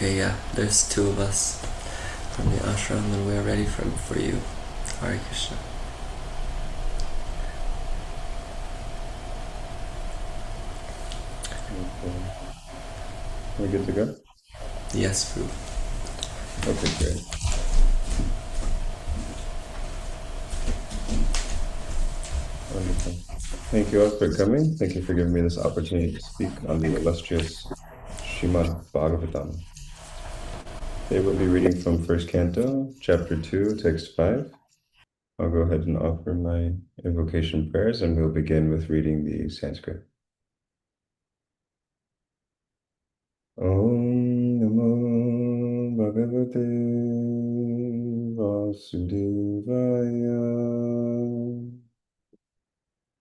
Okay, yeah, there's two of us from the ashram and we're ready for you. Hare Krishna. Okay. Are we good to go? Yes, Prabhu. Okay, great. Wonderful. Thank you all for coming. Thank you for giving me this opportunity to speak on the illustrious Srimad Bhagavatam. Today we'll be reading from First Canto, Chapter 2, Text 5. I'll go ahead and offer my invocation prayers, and we'll begin with reading the Sanskrit. Om Namo Bhagavate Vasudevaya.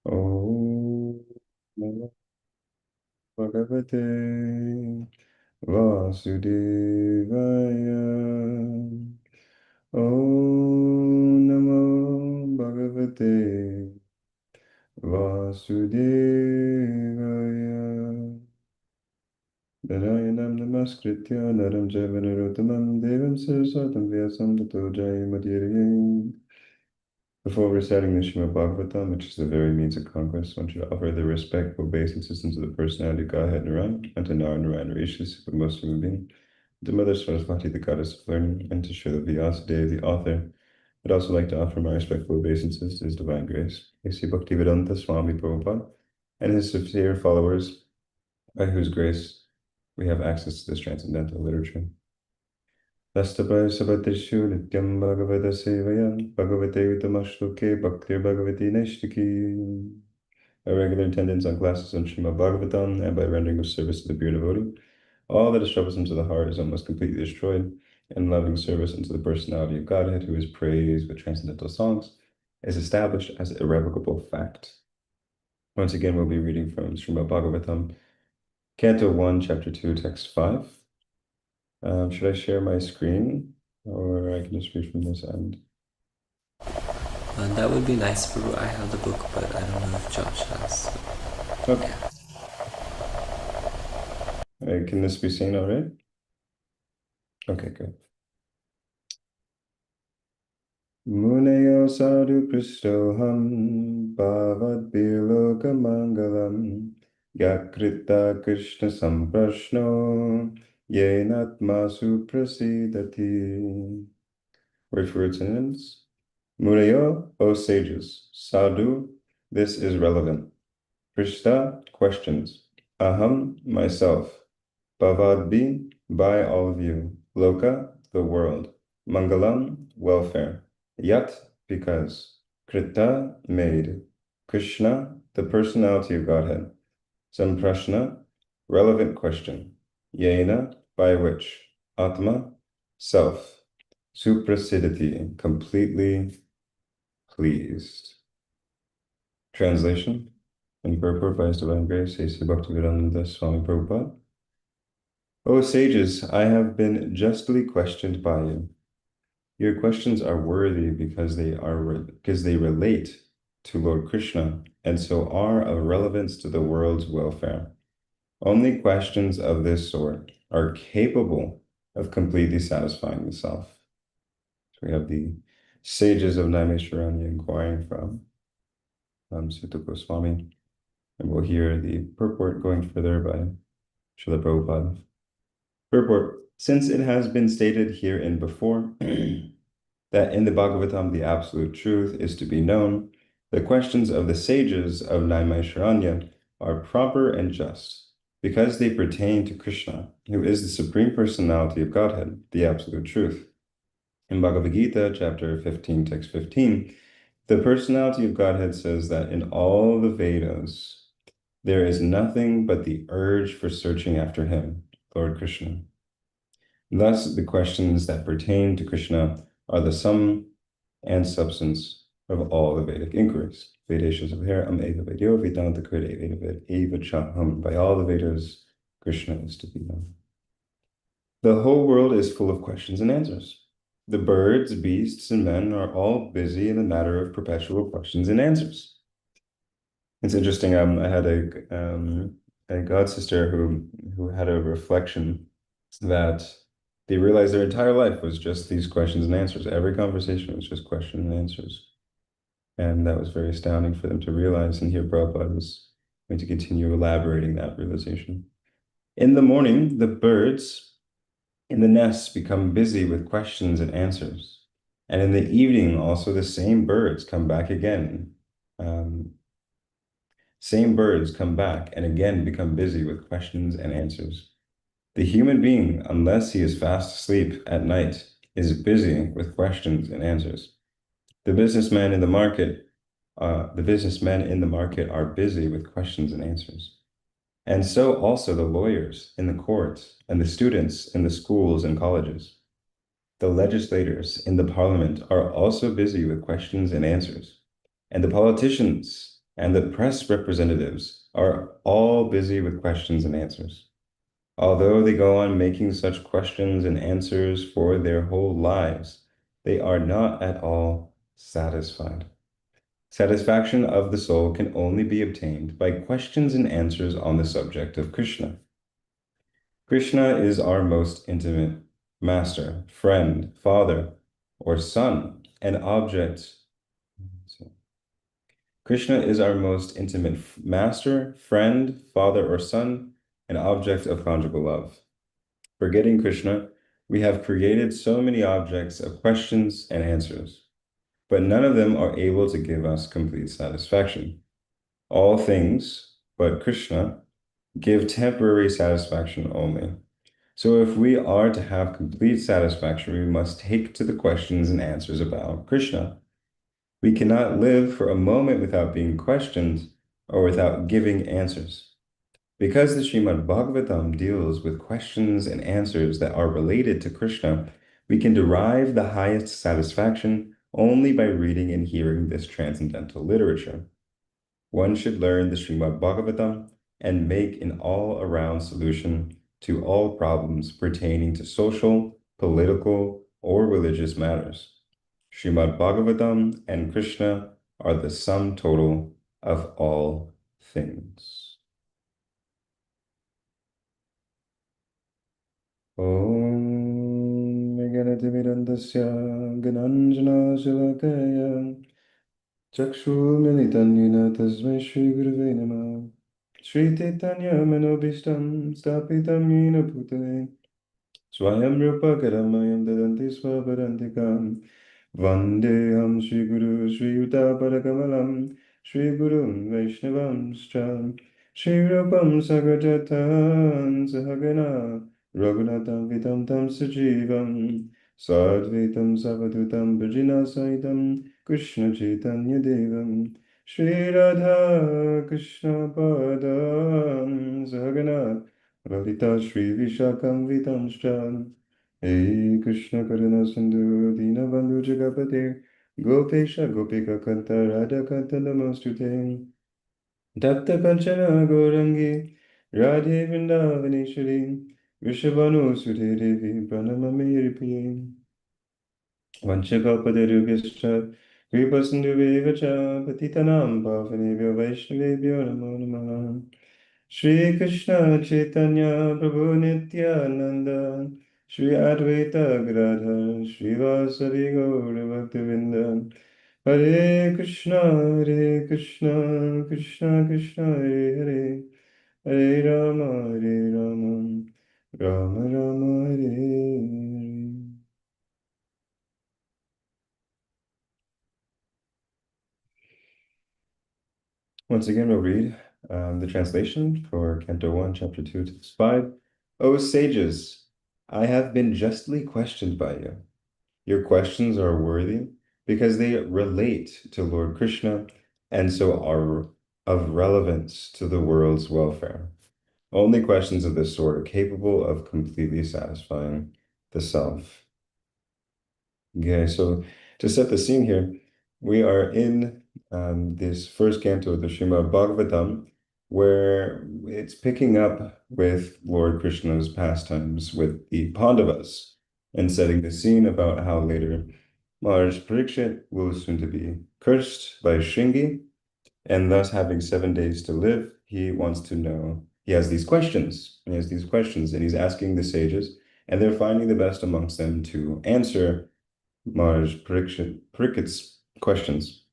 Om Namo Bhagavate Vasudevaya. Om Namo Bhagavate Vasudevaya. Narayanam namaskritya naram jaiva narottamam devam saraswatam vyasam tato jayamudhirayam. Before reciting the Srimad Bhagavatam, which is the very means of conquest, one should offer the respectful obeisances to the personality of Godhead Narayan, and to Narayana Rishis, the most human being, to Mother Saraswati, the goddess of learning, and to Srila Vyasadeva, the author. I'd also like to offer my respectful obeisances to His Divine Grace, A.C. Bhaktivedanta Swami Prabhupada, and his sincere followers, by whose grace we have access to this transcendental literature. Vastapai Sabatishu Nityam Bhagavata Sevaya Bhagavate Vitamashloke Bhaktir Bhagavati Neshtiki. By regular attendance on classes on Srimad Bhagavatam and by rendering of service to the pure devotee, all that is troublesome to the heart is almost completely destroyed, and loving service unto the personality of Godhead, who is praised with transcendental songs, is established as irrevocable fact. Once again, we'll be reading from Srimad Bhagavatam, Canto 1, Chapter 2, Text 5. Should I share my screen, or I can just read from this end? That would be nice, Prabhu. I have the book, but I don't know if Josh has. Okay. Can this be seen all right? Okay, good. Muneyo sadhu kristoham bhavad biloka mangalam yakrita krishna samprashno yenatmasu prasidati. Word for word synonyms. Muneyo, O sages. Sadhu, this is relevant. Krishna, questions. Aham, myself. Bhavadbi, by all of you. Loka, the world. Mangalam, welfare. Yat, because. Krita, made. Krishna, the personality of Godhead. Samprashna, relevant question. Yena, by which. Atma, self. Suprasidati, completely pleased. Translation. In purport by His Divine Grace, A.C. Bhaktivedanta Swami Prabhupada. O sages, I have been justly questioned by you. Your questions are worthy because they relate to Lord Krishna and so are of relevance to the world's welfare. Only questions of this sort are capable of completely satisfying the self. So we have the sages of Naimeshwaranya inquiring from Sutta Goswami, and we'll hear the purport going further by Srila Prabhupada. Purport. Since it has been stated herein before that in the Bhagavatam the absolute truth is to be known, the questions of the sages of Naimisharanya are proper and just, because they pertain to Krishna, who is the Supreme Personality of Godhead, the absolute truth. In Bhagavad Gita, chapter 15, text 15, the personality of Godhead says that in all the Vedas, there is nothing but the urge for searching after him, Lord Krishna. Thus, the questions that pertain to Krishna are the sum and substance of all the Vedic inquiries. By all the Vedas, Krishna is to be known. The whole world is full of questions and answers. The birds, beasts, and men are all busy in the matter of perpetual questions and answers. It's interesting. I had a god sister who had a reflection that They realized their entire life was just these questions and answers. Every conversation was just questions and answers. And that was very astounding for them to realize. And here Prabhupada was going to continue elaborating that realization. In the morning, the birds in the nests become busy with questions and answers. And in the evening, also the same birds come back again. Same birds come back and again become busy with questions and answers. The human being, unless he is fast asleep at night, is busy with questions and answers. The businessmen in the market, the businessmen in the market are busy with questions and answers. And so also the lawyers in the courts and the students in the schools and colleges. The legislators in the parliament are also busy with questions and answers. And the politicians and the press representatives are all busy with questions and answers. Although they go on making such questions and answers for their whole lives, they are not at all satisfied. Satisfaction of the soul can only be obtained by questions and answers on the subject of Krishna. Krishna is our most intimate master, friend, father, or son, an object. Krishna is our most intimate master, friend, father, or son, an object of conjugal love. Forgetting Krishna, we have created so many objects of questions and answers, but none of them are able to give us complete satisfaction. All things but Krishna give temporary satisfaction only. So if we are to have complete satisfaction, we must take to the questions and answers about Krishna. We cannot live for a moment without being questioned or without giving answers. Because the Srimad Bhagavatam deals with questions and answers that are related to Krishna, we can derive the highest satisfaction only by reading and hearing this transcendental literature. One should learn the Srimad Bhagavatam and make an all-around solution to all problems pertaining to social, political, or religious matters. Srimad Bhagavatam and Krishna are the sum total of all things. Om Meganatimirandasya Gananjana Shilakaya Chakshurmilitanjana Tasmai Shri Gurave Namah Shri Chaitanya Manobishtam Stapitam Yena Bhutale Swayam Rupa Karamayam Dadanti Swaparantikam Vandeham Shri Guru Shri Yuta Parakamalam Shri Guru Vaishnavam Shri Rupam Sagrajatan Sahagana Raghunatam Vitam Tam Sajivam Sadvitam Savadutam Bhajina Saitam Krishna Chaitanya Devam Shri Radha Krishna Padam Sahagana Lalita Shri Vishakam Vitamshcha Hey Krishna Karuna Sindhu Dinabandhu Jagapate Gopesha Gopika Kanta Radha Kanta Namostute Tapta Kanchana Gaurangi Radhe Vrindavaneshwari Vrishabhanu Sute Devi Pranamami Priye Vanchakalpatarubhyascha Kripasindhuvevacha Patitanam Pavanebhyo Vaishnavebhyo Namo Namaha Shri Krishna Chaitanya Prabhu Nityananda Shri Advaita Gadadhar Shri Vasavi Gaura Bhaktivinda Hare Krishna Krishna Krishna Hare Hare Hare Rama Rama Rama Hare Hare. Once again, we'll read the translation for Canto 1, Chapter 2, Text 5. O sages, I have been justly questioned by you. Your questions are worthy because they relate to Lord Krishna and so are of relevance to the world's welfare. Only questions of this sort are capable of completely satisfying the self. Okay, so to set the scene here, we are in this first canto of the Srimad Bhagavatam, where it's picking up with Lord Krishna's pastimes with the Pandavas and setting the scene about how later Maharaj Parikshit will soon to be cursed by Shringi, and thus having 7 days to live, he wants to know. He has these questions, and he's asking the sages, and they're finding the best amongst them to answer Maharaj Parikshit's questions.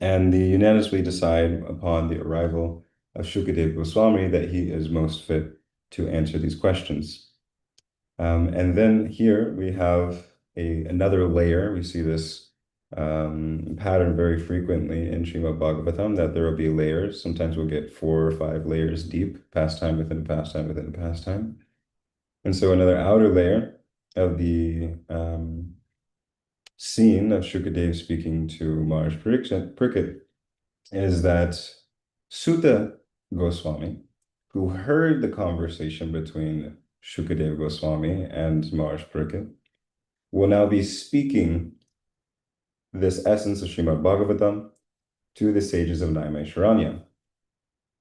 And they unanimously decide upon the arrival of Shukadev Goswami that he is most fit to answer these questions. And then here we have another layer. We see this pattern very frequently in Srimad Bhagavatam, that there will be layers. Sometimes we'll get 4 or 5 layers deep, pastime within a pastime within a pastime. And so another outer layer of the scene of Shukadev speaking to Maharaj Parikshit is that Sutta Goswami, who heard the conversation between Shukadev Goswami and Maharaj Parikshit, will now be speaking this essence of Srimad Bhagavatam to the sages of Naimisharanya,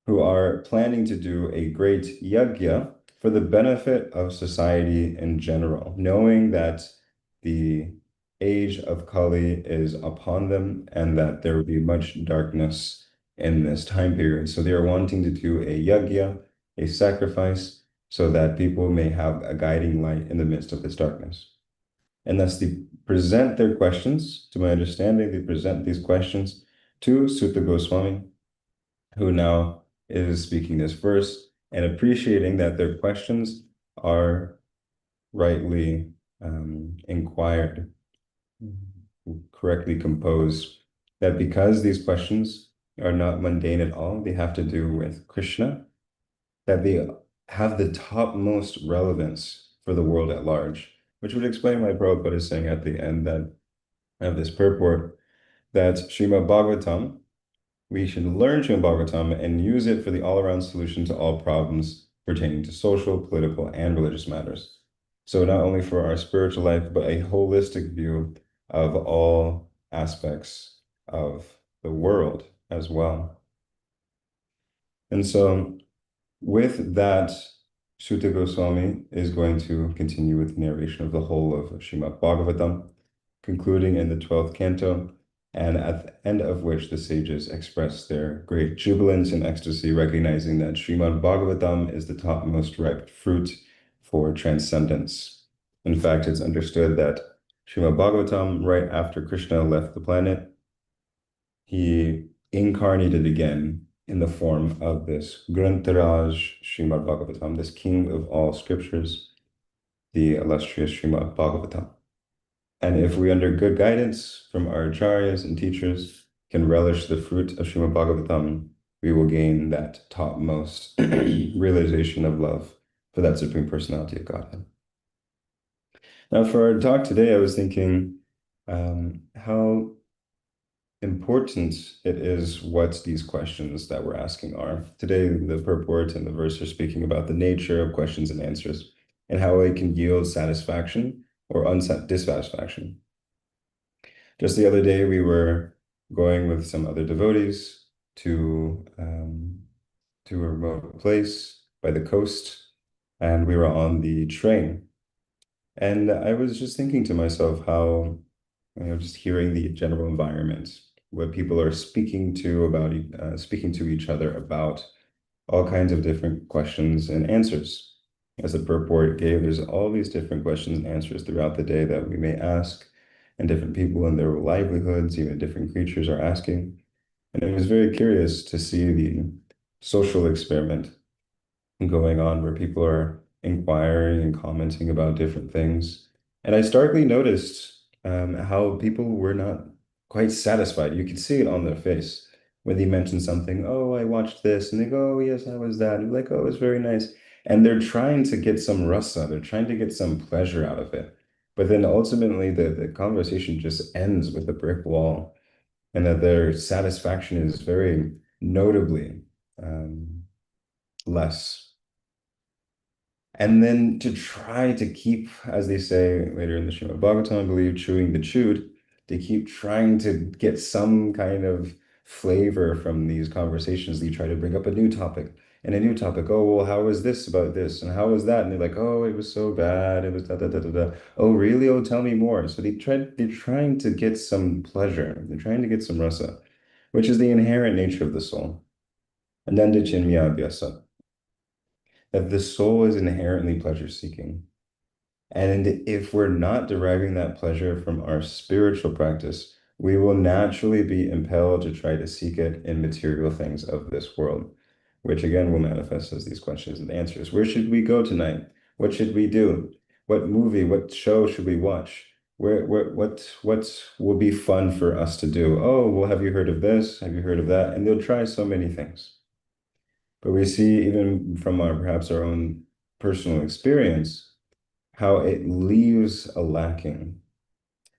who are planning to do a great yajna for the benefit of society in general, knowing that the age of Kali is upon them and that there will be much darkness in this time period. So they are wanting to do a yajna, a sacrifice, so that people may have a guiding light in the midst of this darkness. And thus they present their questions. To my understanding, they present these questions to Sutta Goswami, who now is speaking this verse and appreciating that their questions are rightly inquired, correctly composed, that because these questions are not mundane at all, they have to do with Krishna, that they have the topmost relevance for the world at large, which would explain why Prabhupada is saying at the end that of this purport that Srimad Bhagavatam, we should learn Srimad Bhagavatam and use it for the all-around solution to all problems pertaining to social, political, and religious matters. So not only for our spiritual life, but a holistic view of all aspects of the world as well. And so with that, Sutta Goswami is going to continue with the narration of the whole of Srimad Bhagavatam, concluding in the 12th canto, and at the end of which the sages express their great jubilance and ecstasy, recognizing that Srimad Bhagavatam is the topmost ripe fruit for transcendence. In fact, it's understood that Srimad Bhagavatam, right after Krishna left the planet, he incarnated again in the form of this Grantaraj Srimad Bhagavatam, this king of all scriptures, the illustrious Srimad Bhagavatam. And if we, under good guidance from our acharyas and teachers, can relish the fruit of Srimad Bhagavatam, we will gain that topmost realization of love for that Supreme Personality of Godhead. Now, for our talk today, I was thinking how important it is what these questions that we're asking are. Today, the purport and the verse are speaking about the nature of questions and answers and how it can yield satisfaction or dissatisfaction. Just the other day, we were going with some other devotees to a remote place by the coast, and we were on the train. And I was just thinking to myself how, just hearing the general environment, what people are speaking to each other about all kinds of different questions and answers. As the purport gave, there's all these different questions and answers throughout the day that we may ask, and different people in their livelihoods, even different creatures are asking. And it was very curious to see the social experiment going on where people are inquiring and commenting about different things. And I starkly noticed how people were not quite satisfied. You could see it on their face when they mention something. Oh, I watched this. And they go, oh, yes, how was that? And like, oh, it was very nice. And they're trying to get some rasa. They're trying to get some pleasure out of it. But then ultimately the conversation just ends with a brick wall, and that their satisfaction is very notably less. And then to try to keep, as they say later in the Srimad Bhagavatam, I believe, chewing the chewed, to keep trying to get some kind of flavor from these conversations. They try to bring up a new topic and a new topic. Oh, well, how was this about this? And how was that? And they're like, oh, it was so bad. It was da da da da da. Oh, really? Oh, tell me more. So they're trying to get some pleasure. They're trying to get some rasa, which is the inherent nature of the soul. Ananda Chinmaya Abhyasa, that the soul is inherently pleasure seeking. And if we're not deriving that pleasure from our spiritual practice, we will naturally be impelled to try to seek it in material things of this world, which again will manifest as these questions and answers. Where should we go tonight? What should we do? What movie, what show should we watch? What will be fun for us to do? Oh, well, have you heard of this? Have you heard of that? And they'll try so many things. But we see even from our perhaps our own personal experience how it leaves a lacking.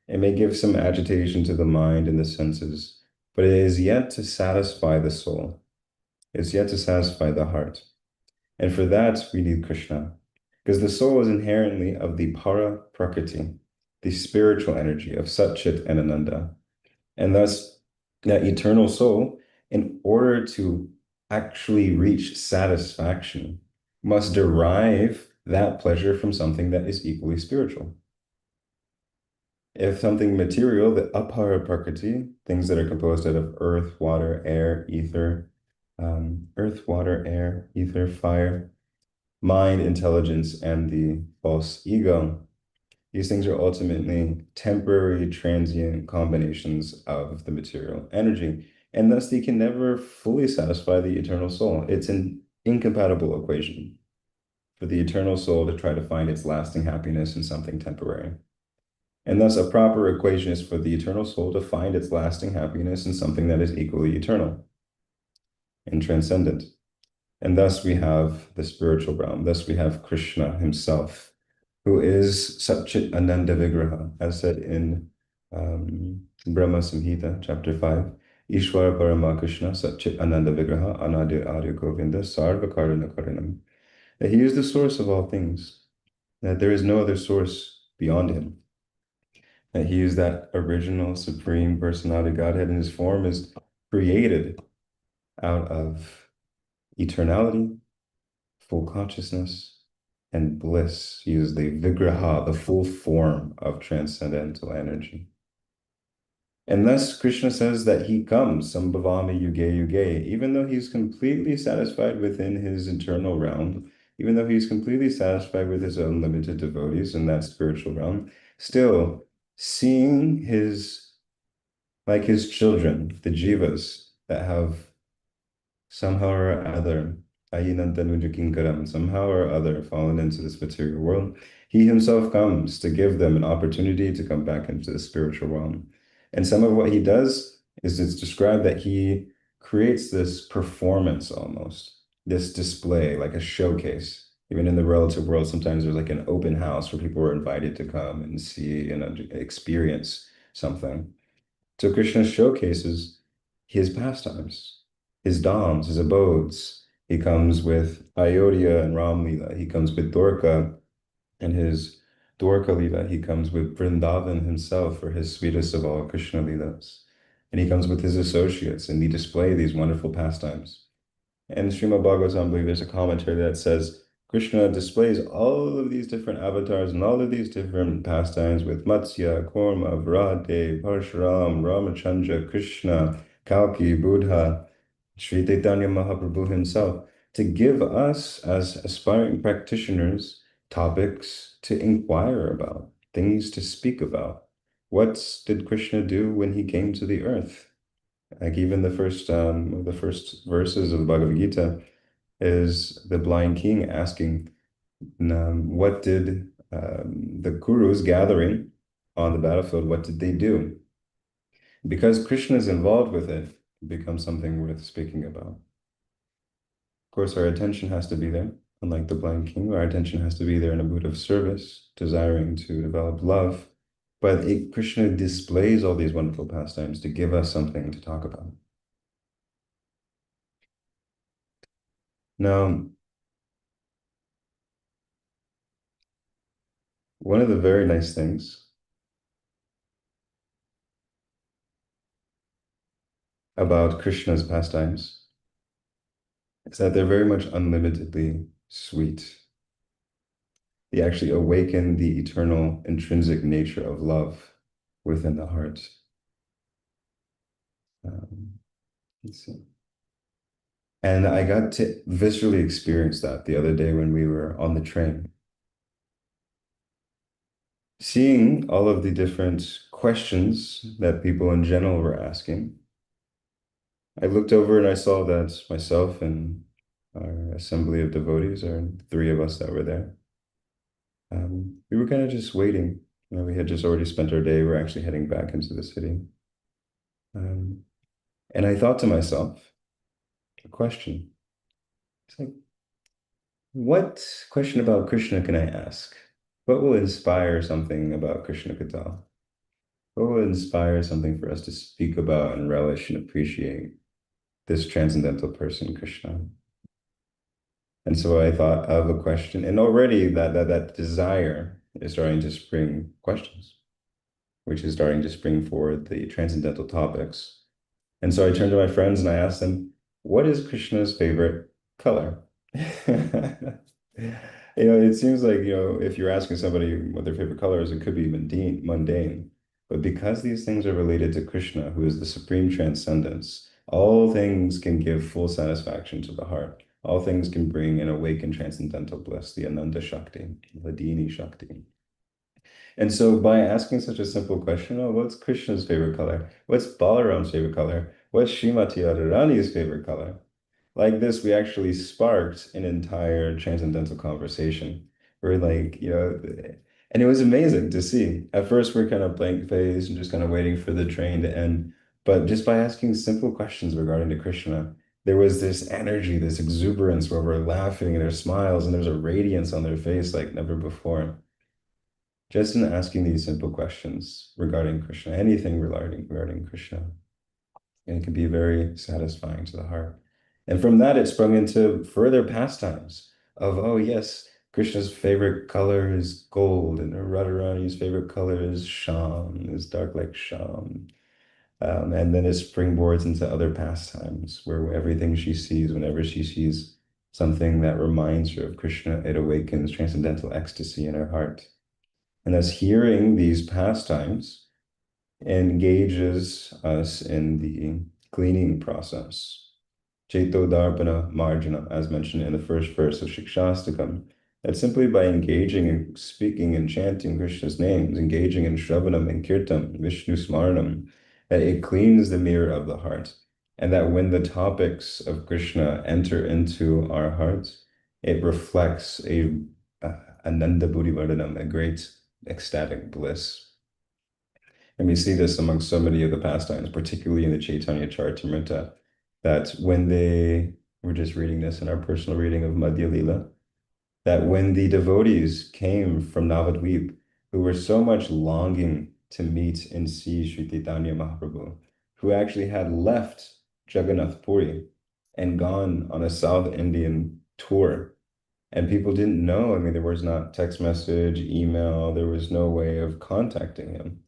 It may give some agitation to the mind and the senses, but it is yet to satisfy the soul. It's yet to satisfy the heart. And for that, we need Krishna, because the soul is inherently of the para prakriti, the spiritual energy of Satchit and Ananda. And thus, that eternal soul, in order to actually reach satisfaction, must derive that pleasure from something that is equally spiritual. If something material, the apara prakriti, things that are composed out of earth, water, air, ether, fire, mind, intelligence, and the false ego, these things are ultimately temporary, transient combinations of the material energy, and thus they can never fully satisfy the eternal soul. It's an incompatible equation for the eternal soul to try to find its lasting happiness in something temporary. And thus, a proper equation is for the eternal soul to find its lasting happiness in something that is equally eternal and transcendent. And thus, we have the spiritual realm. Thus, we have Krishna himself, who is Satchit Ananda Vigraha, as said in Brahma Samhita, chapter 5. Ishwara Parama Krishna Satchit Ananda Vigraha Anadir Arya Govinda Sarva Karana Karanam. That he is the source of all things, that there is no other source beyond him. That he is that original supreme personality Godhead, and his form is created out of eternality, full consciousness, and bliss. He is the Vigraha, the full form of transcendental energy. And thus Krishna says that he comes, Sambhavami Yuge Yuge, even though he's completely satisfied within his internal realm, even though he's completely satisfied with his unlimited devotees in that spiritual realm, still seeing his, like his children, the jivas that have somehow or other, somehow or other fallen into this material world, he himself comes to give them an opportunity to come back into the spiritual realm. And some of what he does is it's described that he creates this performance almost, this display, like a showcase. Even in the relative world, sometimes there's like an open house where people are invited to come and see and experience something. So Krishna showcases his pastimes, his dhams, his abodes. He comes with Ayodhya and Ram Lila. He comes with Dwarka and his Dwarka Lila. He comes with Vrindavan himself for his sweetest of all Krishna Lilas. And he comes with his associates, and they display these wonderful pastimes. And Srimad Bhagavatam, I believe there's a commentary that says Krishna displays all of these different avatars and all of these different pastimes with Matsya, Kurma, Varahadev, Parshuram, Ramachandra, Krishna, Kalki, Buddha, Sri Chaitanya Mahaprabhu himself, to give us as aspiring practitioners topics to inquire about, things to speak about. What did Krishna do when he came to the earth? Like even the first verses of the Bhagavad Gita is the blind king asking, what did the Kurus gathering on the battlefield, what did they do? Because Krishna is involved with it, it becomes something worth speaking about. Of course, our attention has to be there. Unlike the blind king, our attention has to be there in a mood of service, desiring to develop love. But Krishna displays all these wonderful pastimes to give us something to talk about. Now, one of the very nice things about Krishna's pastimes is that they're very much unlimitedly sweet. They actually awaken the eternal intrinsic nature of love within the heart. Let's see. And I got to viscerally experience that the other day when we were on the train. seeing all of the different questions that people in general were asking, I looked over and I saw that myself and our assembly of devotees, or three of us that were there, we were kind of just waiting. We had just already spent our day. We're actually heading back into the city. Um, and I thought to myself, a question. It's like, what question about Krishna can I ask? What will inspire something about Krishna Kata? What will inspire something for us to speak about and relish and appreciate this transcendental person, Krishna? And so I thought of a question, and already that desire is starting to spring questions, which is starting to spring forward the transcendental topics. And so I turned to my friends and I asked them, what is Krishna's favorite color? It seems like, if you're asking somebody what their favorite color is, it could be mundane. But because these things are related to Krishna, who is the supreme transcendence, all things can give full satisfaction to the heart. All things can bring an awakened transcendental bliss, the Ananda Shakti, the Dini Shakti. And so by asking such a simple question, oh, what's Krishna's favorite color? What's Balaram's favorite color? What's Srimati Radharani's favorite color? Like this, we actually sparked an entire transcendental conversation. We're like, and it was amazing to see. At first, we're kind of blank faced and just kind of waiting for the train to end. But just by asking simple questions regarding to Krishna, there was this energy, this exuberance where we're laughing and there's smiles and there's a radiance on their face like never before. Just in asking these simple questions regarding Krishna, anything regarding Krishna, and it can be very satisfying to the heart. And from that, it sprung into further pastimes of, oh yes, Krishna's favorite color is gold, and Radharani's favorite color is Sham, is dark like Sham. And then it springboards into other pastimes where everything she sees, whenever she sees something that reminds her of Krishna, it awakens transcendental ecstasy in her heart. And thus, hearing these pastimes engages us in the cleaning process. Cheto Darpana Marjana, as mentioned in the first verse of Shikshastakam, that simply by engaging and speaking and chanting Krishna's names, engaging in Shravanam and Kirtam, Vishnu Smaranam, that it cleans the mirror of the heart. And that when the topics of Krishna enter into our hearts, it reflects a Ananda Buddhivardhanam, a great ecstatic bliss. And we see this amongst so many of the pastimes, particularly in the Chaitanya Charitamrita, that when they, we're just reading this in our personal reading of Madhya Lila, that when the devotees came from Navadvip, who were so much longing to meet and see Sri Chaitanya Mahaprabhu, who actually had left Jagannath Puri and gone on a South Indian tour, and people didn't know. I mean, there was not text message, email, there was no way of contacting him.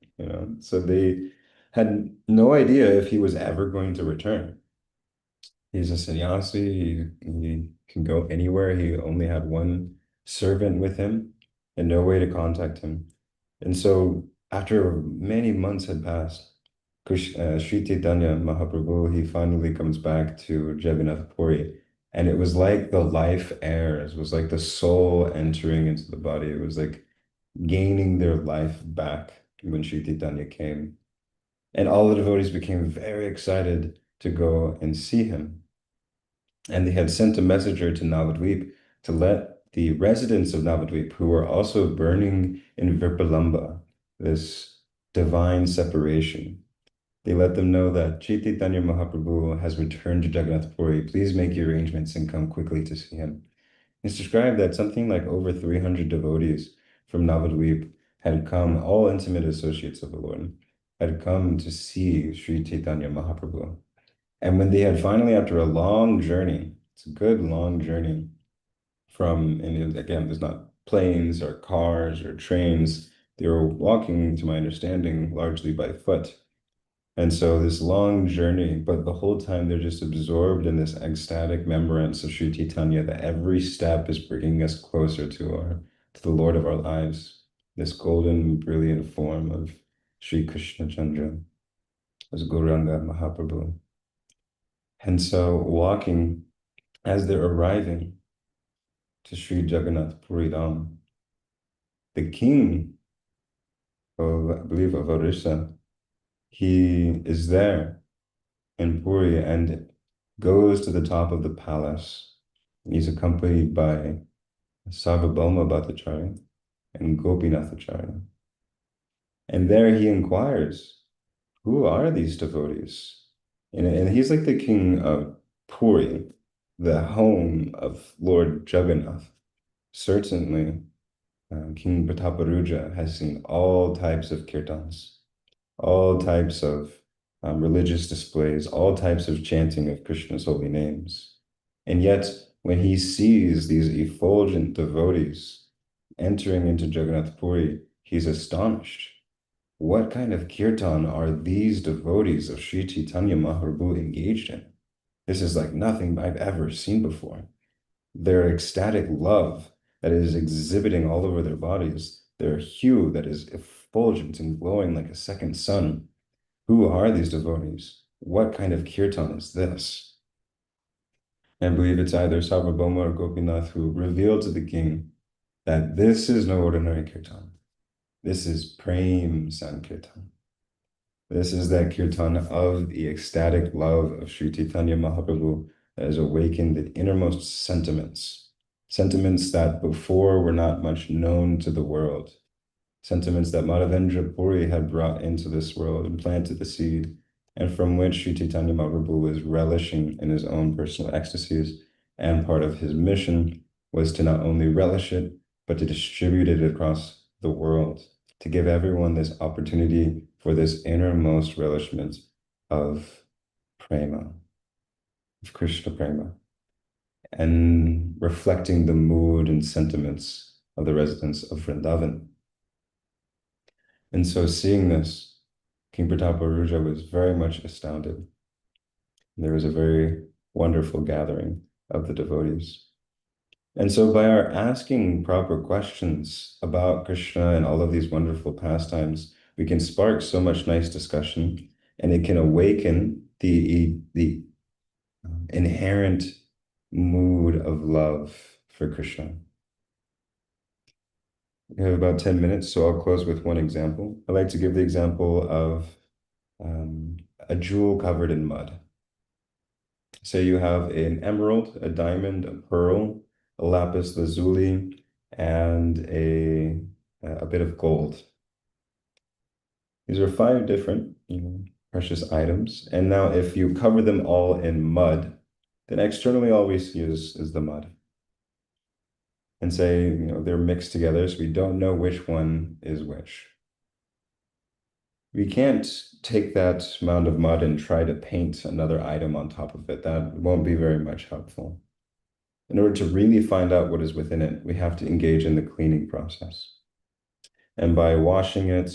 So they had no idea if he was ever going to return. He's a sannyasi, he can go anywhere. He only had one servant with him and no way to contact him. And so after many months had passed, Sri Chaitanya Mahaprabhu, he finally comes back to Jagannath Puri. And it was like the life airs, it was like the soul entering into the body. It was like gaining their life back when Sri Chaitanya came. And all the devotees became very excited to go and see him. And they had sent a messenger to Navadvip to let the residents of Navadvip, who were also burning in Virpalamba, this divine separation, they let them know that Chaitanya Mahaprabhu has returned to Jagannath Puri. Please make your arrangements and come quickly to see him. It's described that something like over 300 devotees from Navadvip had come, all intimate associates of the Lord, had come to see Sri Chaitanya Mahaprabhu. And when they had finally, after a long journey, it's a good long journey and again, there's not planes or cars or trains. They were walking, to my understanding, largely by foot. And so this long journey, but the whole time they're just absorbed in this ecstatic remembrance of Sri Chaitanya, that every step is bringing us closer to the Lord of our lives, this golden, brilliant form of Sri Krishna Chandra, as Gauranga Mahaprabhu. And so walking as they're arriving to Sri Jagannath Puri Dham, the king I believe of Orissa, he is there in Puri and goes to the top of the palace. He's accompanied by Sarvabhauma Bhattacharya and Gopinathacharya. And there he inquires, who are these devotees? And he's like the king of Puri, the home of Lord Jagannath. Certainly, King Prataparuja has seen all types of kirtans, all types of religious displays, all types of chanting of Krishna's holy names. And yet, when he sees these effulgent devotees entering into Jagannath Puri, he's astonished. What kind of kirtan are these devotees of Sri Chaitanya Mahaprabhu engaged in? This is like nothing I've ever seen before. Their ecstatic love that is exhibiting all over their bodies, their hue that is effulgent and glowing like a second sun. Who are these devotees? What kind of kirtan is this? I believe it's either Sarvabhauma or Gopinath who revealed to the king that this is no ordinary kirtan. This is Prem Sankirtan. This is that kirtan of the ecstatic love of Sri Chaitanya Mahaprabhu that has awakened the innermost sentiments, sentiments that before were not much known to the world, sentiments that Madhavendra Puri had brought into this world and planted the seed, and from which Sri Chaitanya Mahaprabhu was relishing in his own personal ecstasies. And part of his mission was to not only relish it, but to distribute it across the world, to give everyone this opportunity for this innermost relishment of prema, of Krishna prema, and reflecting the mood and sentiments of the residents of Vrindavan. And so seeing this, King Prataparuja was very much astounded. There was a very wonderful gathering of the devotees. And so by our asking proper questions about Krishna and all of these wonderful pastimes, we can spark so much nice discussion, and it can awaken the inherent mood of love for Krishna. We have about 10 minutes, so I'll close with one example. I like to give the example of a jewel covered in mud. Say you have an emerald, a diamond, a pearl, a lapis lazuli, and a bit of gold. These are 5 different, precious items. And now if you cover them all in mud, then externally all we see is the mud. And say, they're mixed together, so we don't know which one is which. We can't take that amount of mud and try to paint another item on top of it. That won't be very much helpful. In order to really find out what is within it, we have to engage in the cleaning process. And by washing it,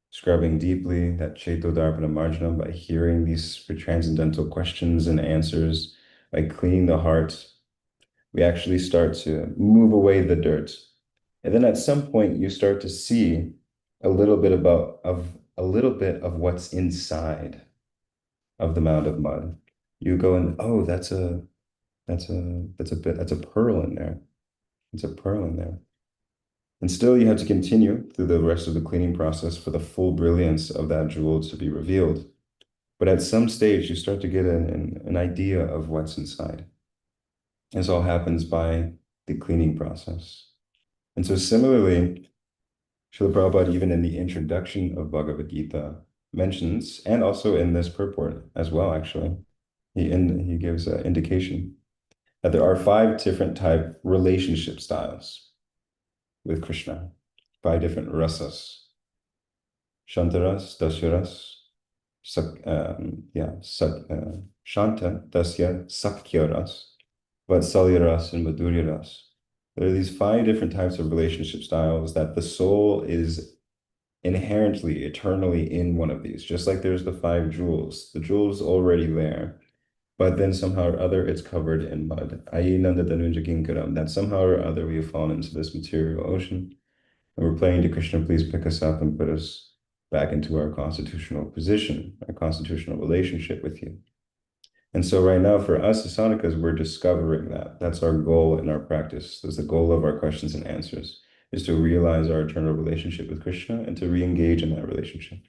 scrubbing deeply, that Cetodarpana Marjanam, by hearing these transcendental questions and answers, by cleaning the heart, we actually start to move away the dirt. And then at some point, you start to see a little bit of what's inside of the mound of mud. You go and, oh, that's a pearl in there. It's a pearl in there. And still you have to continue through the rest of the cleaning process for the full brilliance of that jewel to be revealed. But at some stage, you start to get an idea of what's inside. This all happens by the cleaning process. And so similarly, Srila Prabhupada, even in the introduction of Bhagavad Gita, mentions, and also in this purport as well, actually, he gives an indication that there are 5 different type relationship styles with Krishna, 5 different rasas. Shantaras, Dasyaras, Shanta, Dasya, Sakhyaras, Vatsalyaras, and Madhuryaras. There are these 5 different types of relationship styles that the soul is inherently, eternally in one of these, just like there's the 5 jewels. The jewel's already there, but then somehow or other it's covered in mud. Ayinanda Dhanunja Kinkaram, that somehow or other we have fallen into this material ocean, and we're praying to Krishna, please pick us up and put us back into our constitutional position, our constitutional relationship with you. And so right now for us as Sanikas, we're discovering that. That's our goal in our practice. That's the goal of our questions and answers, is to realize our eternal relationship with Krishna and to re-engage in that relationship.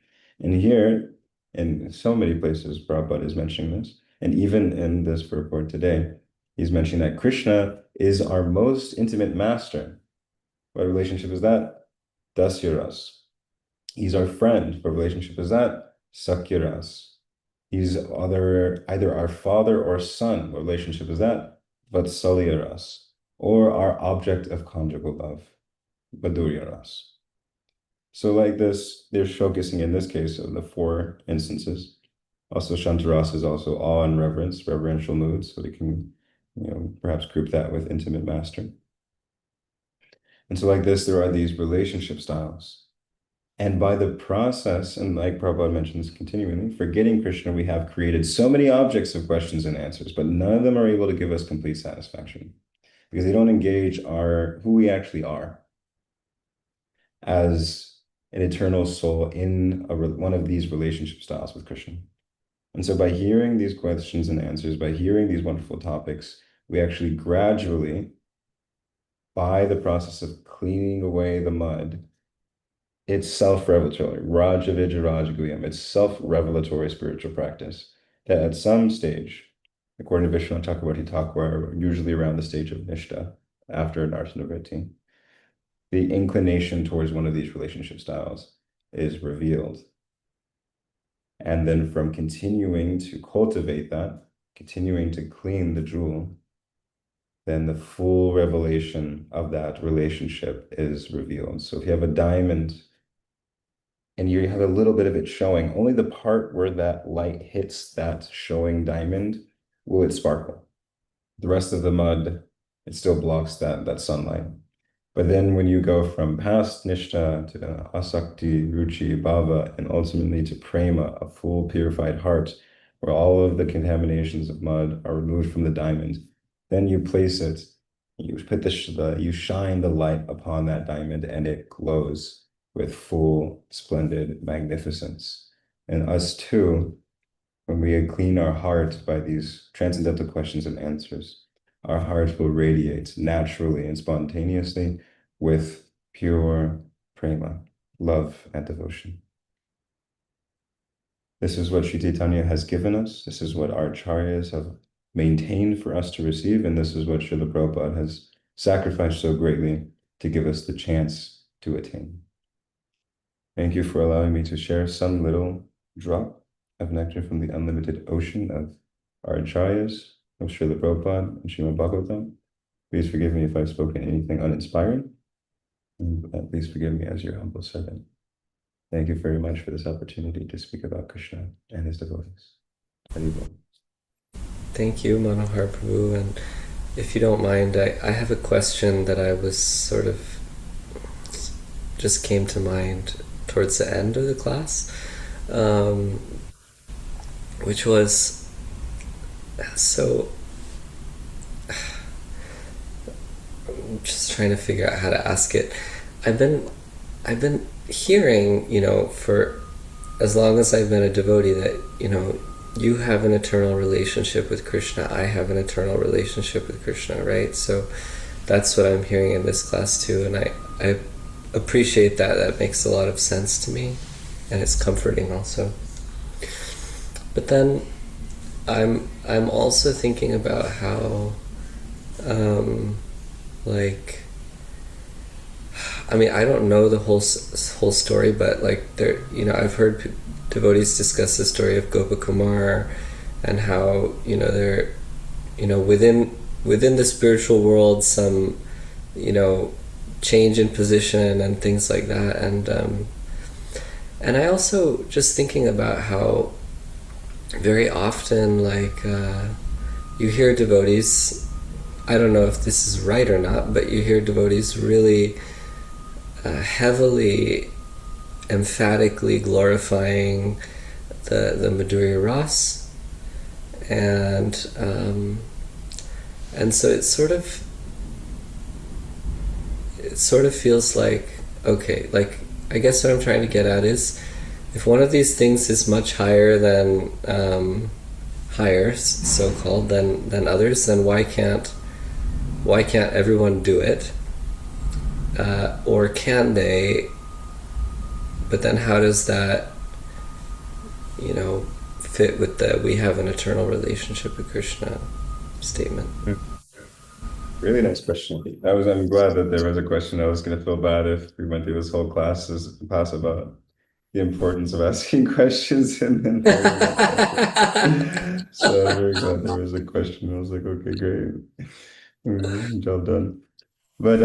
And here, in so many places, Prabhupada is mentioning this, and even in this purport today, he's mentioning that Krishna is our most intimate master. What relationship is that? Dasyaras. He's our friend. What relationship is that? Sakyaras. He's either our father or son. What relationship is that? Vatsalyaras. Or our object of conjugal love. Madhuryaras. So like this, they're focusing in this case on the 4 instances. Also, Shantaras is also awe and reverence, reverential moods. So they can, perhaps group that with intimate master. And so like this, there are these relationship styles. And by the process, and like Prabhupada mentions continually, for getting Krishna, we have created so many objects of questions and answers, but none of them are able to give us complete satisfaction because they don't engage who we actually are as an eternal soul in one of these relationship styles with Krishna. And so by hearing these questions and answers, by hearing these wonderful topics, we actually gradually, by the process of cleaning away the mud, it's self-revelatory, Raja Vijay Guyam. It's self-revelatory spiritual practice that at some stage, according to Vishnu Chakravarti Thakur, usually around the stage of Nishta, after Narsanavritti, the inclination towards one of these relationship styles is revealed. And then from continuing to cultivate that, continuing to clean the jewel, then the full revelation of that relationship is revealed. So if you have a diamond and you have a little bit of it showing, only the part where that light hits that showing diamond will it sparkle. The rest of the mud, it still blocks that sunlight. But then when you go from past Nishta to Asakti, Ruchi, Bhava, and ultimately to Prema, a full purified heart, where all of the contaminations of mud are removed from the diamond, then you place it, you put you shine the light upon that diamond and it glows with full, splendid magnificence. And us too, when we clean our heart by these transcendental questions and answers, our heart will radiate naturally and spontaneously with pure prema, love and devotion. This is what Sri Chaitanya has given us. This is what our acharyas have maintained for us to receive. And this is what Srila Prabhupada has sacrificed so greatly to give us the chance to attain. Thank you for allowing me to share some little drop of nectar from the unlimited ocean of our acharyas, of Srila Prabhupada and Srimad Bhagavatam. Please forgive me if I've spoken anything uninspiring. And please forgive me as your humble servant. Thank you very much for this opportunity to speak about Krishna and his devotees. Haribol. Thank you, Manohara Prabhu. And if you don't mind, I have a question that I was sort of just came to mind towards the end of the class, which was, so I'm just trying to figure out how to ask it. I've been hearing, for as long as I've been a devotee, that, you have an eternal relationship with Krishna, I have an eternal relationship with Krishna, right? So that's what I'm hearing in this class too, and I appreciate that. That makes a lot of sense to me, and it's comforting also. But then I'm also thinking about how, I don't know the whole story, but there, I've heard devotees discuss the story of Gopakumar and how, they're, within the spiritual world, some, change in position and things like that. And I also just thinking about how very often, you hear devotees, I don't know if this is right or not, but you hear devotees really heavily, emphatically glorifying the Madhurya Ras, and so it sort of feels like, okay, I guess what I'm trying to get at is, if one of these things is much higher than higher, so-called, than others, then why can't everyone do it? or can they? But then how does that, you know, fit with the "we have an eternal relationship with Krishna" statement? Really nice question. I'm glad that there was a question. I was going to feel bad if we went through this whole class about the importance of asking questions and then there were no questions. So I'm very glad there was a question. I was like, okay, great. Job done. But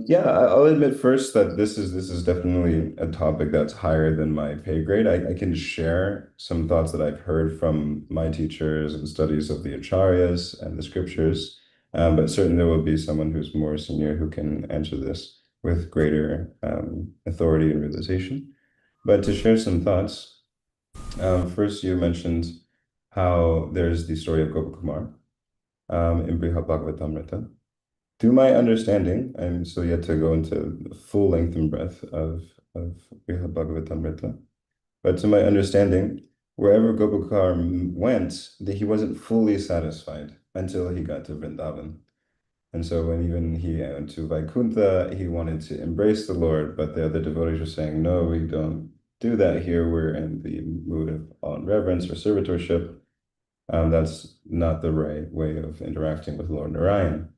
yeah, I'll admit first that this is definitely a topic that's higher than my pay grade. I can share some thoughts that I've heard from my teachers and studies of the acharyas and the scriptures, but certainly there will be someone who's more senior who can answer this with greater authority and realization. But to share some thoughts, first you mentioned how there's the story of Gopakumar in Brihad Bhagavatam. To my understanding, I'm still yet to go into the full length and breadth of Bhagavatamrita, but to my understanding, wherever Gopakar went, he wasn't fully satisfied until he got to Vrindavan. And so when even he went to Vaikuntha, he wanted to embrace the Lord, but the other devotees were saying, no, we don't do that here. We're in the mood of awe and reverence or servitorship. That's not the right way of interacting with Lord Narayan.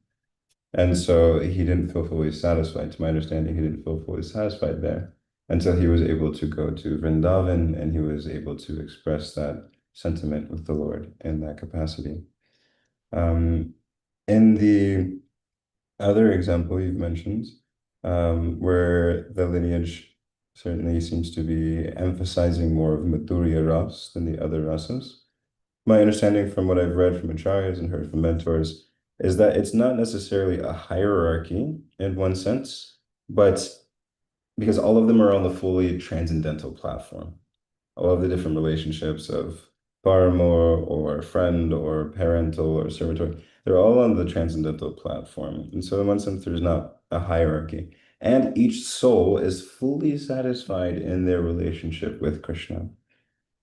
And so he didn't feel fully satisfied. To my understanding, he didn't feel fully satisfied there until he was able to go to Vrindavan and he was able to express that sentiment with the Lord in that capacity. Um, in the other example you've mentioned, where the lineage certainly seems to be emphasizing more of Madhurya Ras than the other rasas. My understanding from what I've read from acharyas and heard from mentors is that it's not necessarily a hierarchy in one sense, but because all of them are on the fully transcendental platform. All of the different relationships of paramour or friend or parental or servitor, they're all on the transcendental platform. And so in one sense, there's not a hierarchy. And each soul is fully satisfied in their relationship with Krishna.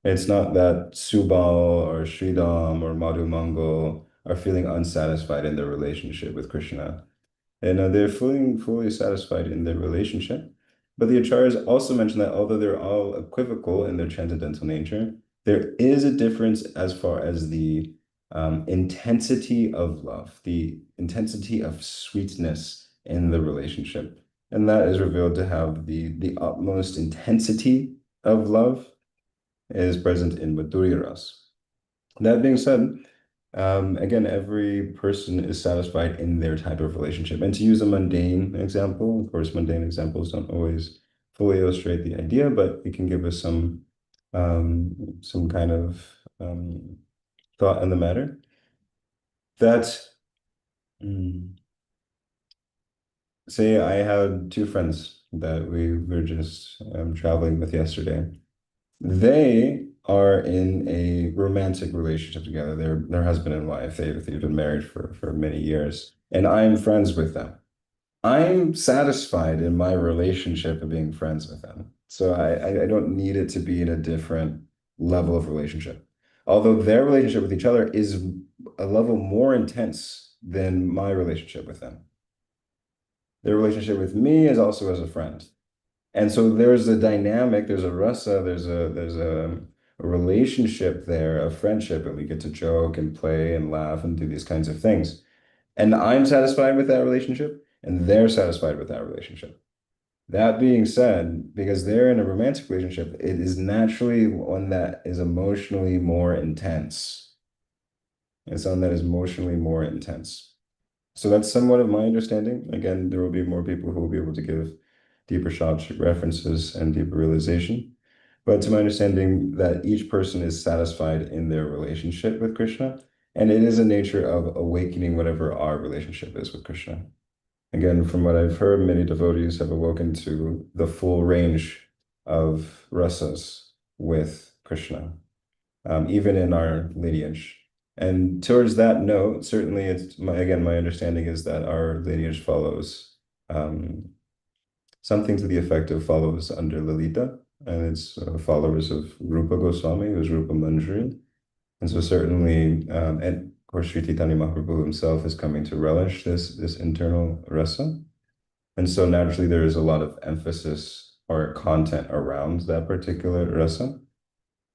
It's not that Subal or Sridham or Madhu Mangal are feeling unsatisfied in their relationship with Krishna. And they're feeling fully satisfied in their relationship. But the acharyas also mention that although they're all equivocal in their transcendental nature, there is a difference as far as the intensity of love, the intensity of sweetness in the relationship. And that is revealed to have the utmost intensity of love is present in Madhurya Ras. That being said, again, every person is satisfied in their type of relationship. And to use a mundane example, of course, mundane examples don't always fully illustrate the idea, but it can give us some kind of thought in the matter. That, say I had two friends that we were just traveling with yesterday. They are in a romantic relationship together. They're husband and wife. They've been married for many years, and I'm friends with them. I'm satisfied in my relationship of being friends with them. So I don't need it to be in a different level of relationship. Although their relationship with each other is a level more intense than my relationship with them. Their relationship with me is also as a friend. And so there's a dynamic, there's a rasa, there's a relationship there, a friendship, and we get to joke and play and laugh and do these kinds of things. And I'm satisfied with that relationship, and they're satisfied with that relationship. That being said, because they're in a romantic relationship, it is naturally one that is emotionally more intense. It's one that is emotionally more intense. So that's somewhat of my understanding. Again, there will be more people who will be able to give deeper shot references and deeper realization. But to my understanding, that each person is satisfied in their relationship with Krishna, and it is a nature of awakening whatever our relationship is with Krishna. Again, from what I've heard, many devotees have awoken to the full range of rasas with Krishna, even in our lineage. And towards that note, certainly again, my understanding is that our lineage follows something to the effect of follows under Lalita, and it's followers of Rupa Goswami, who's Rupa Manjari. And so certainly, and of course, Sri Chaitanya Mahaprabhu himself is coming to relish this internal rasa. And so naturally, there is a lot of emphasis or content around that particular rasa.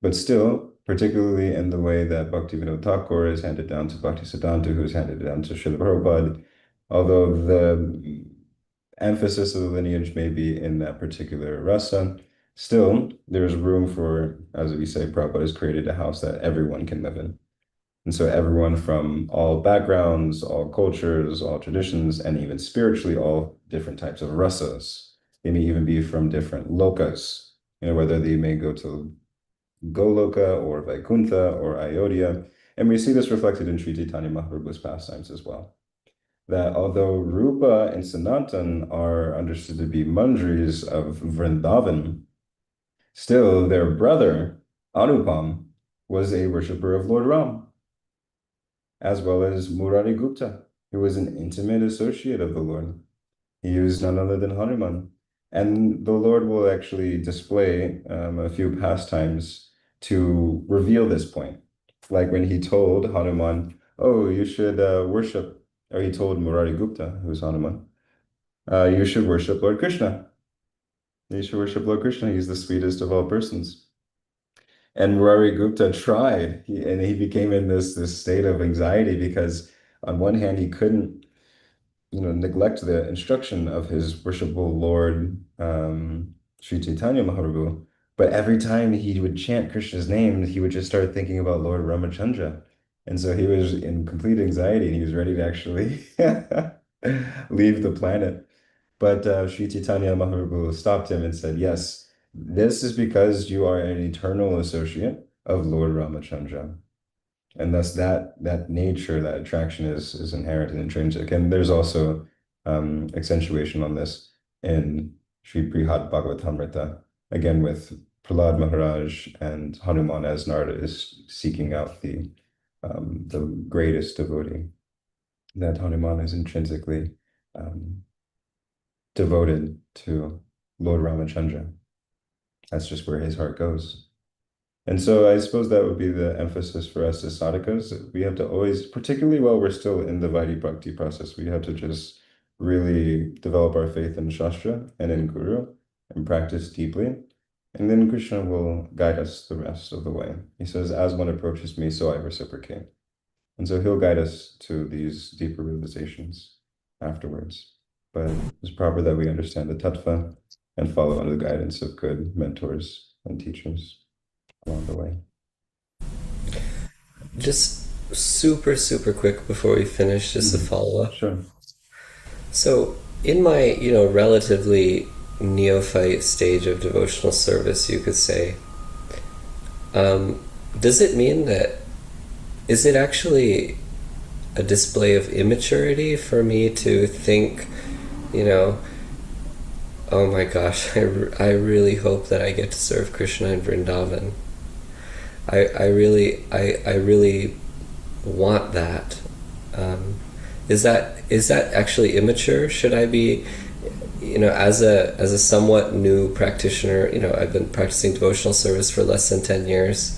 But still, particularly in the way that Bhaktivinoda Thakur is handed down to Bhaktisiddhanta, who's handed down to Srila Prabhupada, although the emphasis of the lineage may be in that particular rasa, still there's room for, as we say, Prabhupada has created a house that everyone can live in. And so everyone from all backgrounds, all cultures, all traditions, and even spiritually, all different types of rasas. They may even be from different lokas, whether they may go to Goloka or Vaikuntha or Ayodhya. And we see this reflected in Sri Chaitanya Mahaprabhu's pastimes as well. That although Rupa and Sanatan are understood to be mandris of Vrindavan, still their brother, Anupam, was a worshipper of Lord Ram, as well as Murari Gupta, who was an intimate associate of the Lord. He was none other than Hanuman. And the Lord will actually display a few pastimes to reveal this point. Like when he told Hanuman, oh, you should worship, or he told Murari Gupta, who's Hanuman, you should worship Lord Krishna. You should worship Lord Krishna. He's the sweetest of all persons. And Murari Gupta tried, and he became in this state of anxiety because on one hand, he couldn't neglect the instruction of his worshipful Lord, Sri Chaitanya Mahaprabhu. But every time he would chant Krishna's name, he would just start thinking about Lord Ramachandra. And so he was in complete anxiety and he was ready to actually leave the planet. But Sri Chaitanya Mahaprabhu stopped him and said, yes, this is because you are an eternal associate of Lord Ramachandra. And thus that nature, that attraction is inherent and intrinsic. And there's also accentuation on this in Sri Brihad Bhagavatamrita, again with Prahlad Maharaj and Hanuman as Narada is seeking out the greatest devotee, that Hanuman is intrinsically devoted to Lord Ramachandra. That's just where his heart goes. And so I suppose that would be the emphasis for us as sadhakas. We have to always, particularly while we're still in the Vaidhi Bhakti process, we have to just really develop our faith in Shastra and in Guru and practice deeply. And then Krishna will guide us the rest of the way. He says, as one approaches me, so I reciprocate. And so he'll guide us to these deeper realizations afterwards. But it's proper that we understand the tattva and follow under the guidance of good mentors and teachers along the way. Just super, super quick before we finish, just a follow-up. Sure. So, in my, relatively neophyte stage of devotional service, you could say, does it mean that, is it actually a display of immaturity for me to think, oh my gosh, I really hope that I get to serve Krishna in Vrindavan. I really want that. Is that actually immature? Should I be, as a somewhat new practitioner, I've been practicing devotional service for less than 10 years.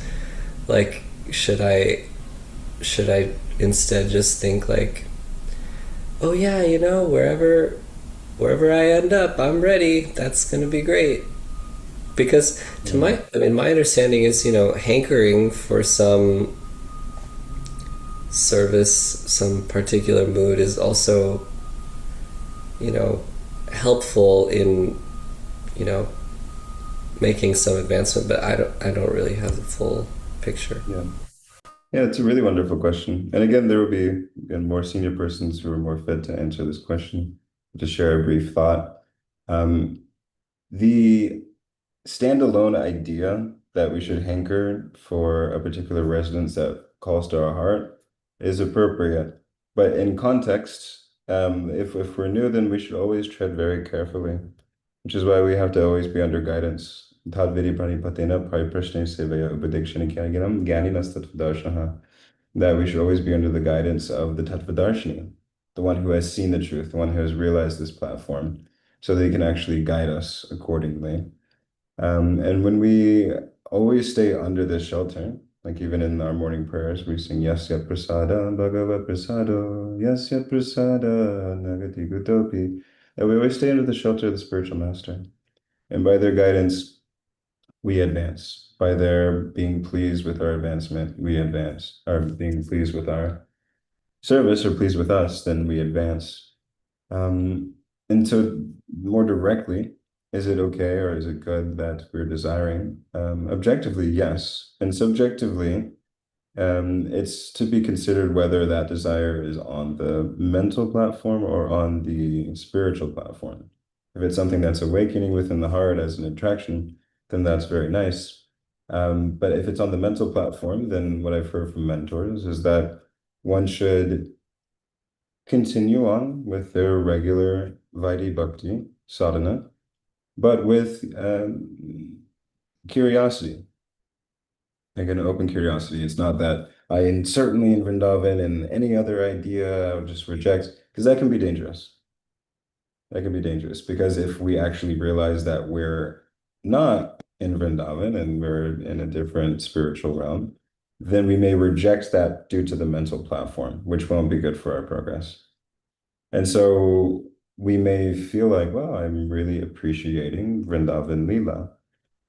Like, should I instead just think like, oh yeah, wherever I end up, I'm ready. That's gonna be great. Because my understanding is, hankering for some service, some particular mood is also, helpful in, making some advancement, but I don't really have the full picture. Yeah. Yeah, it's a really wonderful question. And again, there will be more senior persons who are more fit to answer this question. To share a brief thought. The standalone idea that we should hanker for a particular residence that calls to our heart is appropriate. But in context, if we're new, then we should always tread very carefully, which is why we have to always be under guidance. Tadvidi pranipatena pariprashne sevaya upadikshana kyaginam gyaninas tattvadarshana. That we should always be under the guidance of the tattvadarshini, the one who has seen the truth, the one who has realized this platform, so they can actually guide us accordingly. And when we always stay under this shelter, like even in our morning prayers, we sing Yasya Prasada Bhagavat Prasado, Yasya Prasada Nagati Gutopi. And we always stay under the shelter of the spiritual master. And by their guidance, we advance. By their being pleased with our advancement, we advance. Or being pleased with our service or pleased with us, then we advance. And so more directly, is it okay or is it good that we're desiring? Objectively, yes. And subjectively, it's to be considered whether that desire is on the mental platform or on the spiritual platform. If it's something that's awakening within the heart as an attraction, then that's very nice. But if it's on the mental platform, then what I've heard from mentors is that one should continue on with their regular Vaidhi Bhakti sadhana, but with curiosity, like an open curiosity. It's not that certainly in Vrindavan and any other idea I would just reject, because that can be dangerous. That can be dangerous because if we actually realize that we're not in Vrindavan and we're in a different spiritual realm, then we may reject that due to the mental platform, which won't be good for our progress. And so we may feel like, well, I'm really appreciating Vrindavan Leela,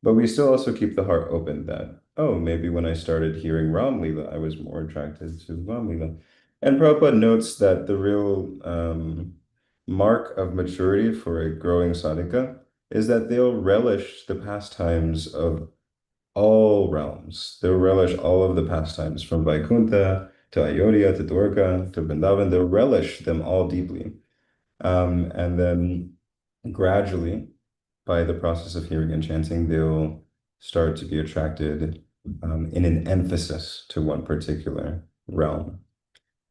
but we still also keep the heart open that, oh, maybe when I started hearing Ram Leela, I was more attracted to Ram Leela. And Prabhupada notes that the real mark of maturity for a growing sadhaka is that they'll relish the pastimes of all realms. They'll relish all of the pastimes from Vaikuntha to Ayodhya to Dwarka to Vrindavan. They'll relish them all deeply. And then gradually, by the process of hearing and chanting, they'll start to be attracted in an emphasis to one particular realm.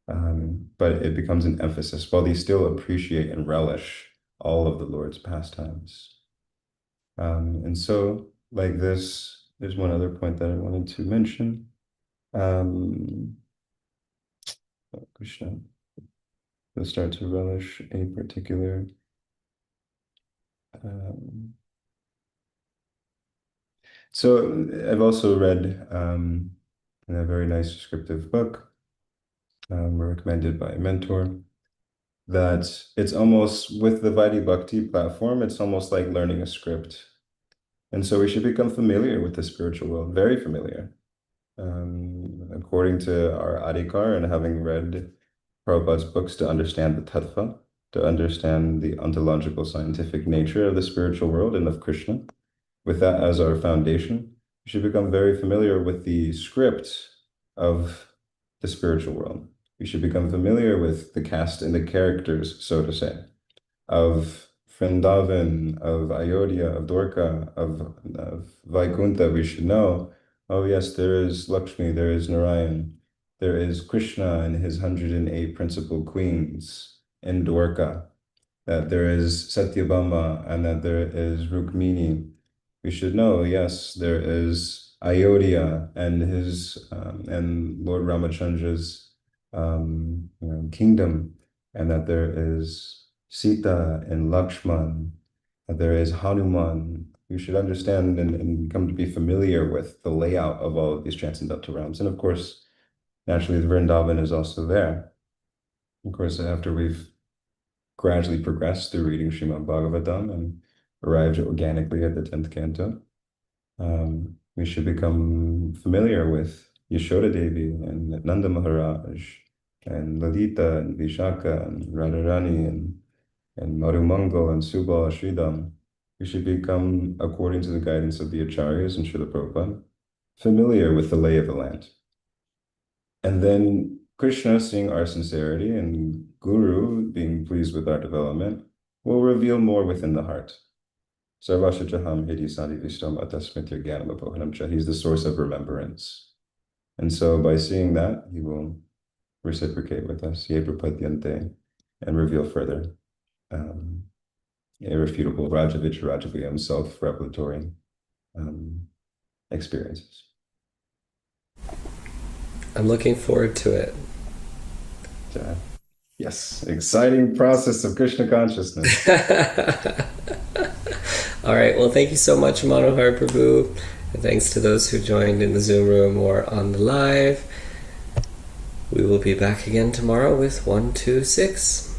But it becomes an emphasis while they still appreciate and relish all of the Lord's pastimes. And so, like this, there's one other point that I wanted to mention. Krishna. They'll start to relish a particular so I've also read a very nice descriptive book recommended by a mentor that it's almost with the Vaidhi Bhakti platform, it's almost like learning a script. And so we should become familiar with the spiritual world, very familiar. According to our adhikar and having read Prabhupada's books to understand the tattva, to understand the ontological scientific nature of the spiritual world and of Krishna. With that as our foundation, we should become very familiar with the script of the spiritual world. We should become familiar with the cast and the characters, so to say, of Vrindavan, of Ayodhya, of Dwarka, of Vaikuntha. We should know, oh yes, there is Lakshmi, there is Narayan, there is Krishna and his 108 principal queens in Dwarka, that there is Satyabhama and that there is Rukmini. We should know, yes, there is Ayodhya and his and Lord Ramachandra's kingdom, and that there is Sita and Lakshman, that there is Hanuman. You should understand and come to be familiar with the layout of all of these transcendental realms. And of course, naturally, the Vrindavan is also there. Of course, after we've gradually progressed through reading Srimad Bhagavatam and arrived organically at the 10th canto, we should become familiar with Yashoda Devi and Nanda Maharaj and Lalita and Vishaka and Radharani and Marumangal and Subal Sridham. We should become, according to the guidance of the Acharyas and Srila Prabhupada, familiar with the lay of the land. And then Krishna, seeing our sincerity, and Guru, being pleased with our development, will reveal more within the heart. Sarvashachaham hidi sadhivistam atasmitya jnanamapohanam cha. He's the source of remembrance. And so by seeing that, he will reciprocate with us, ye prapadyante, and reveal further irrefutable Rajavicharajavyam self-revelatory experiences. I'm looking forward to it. Yes, exciting process of Krishna consciousness. All right, well, thank you so much, Manohara Prabhu. And thanks to those who joined in the Zoom room or on the live. We will be back again tomorrow with 126.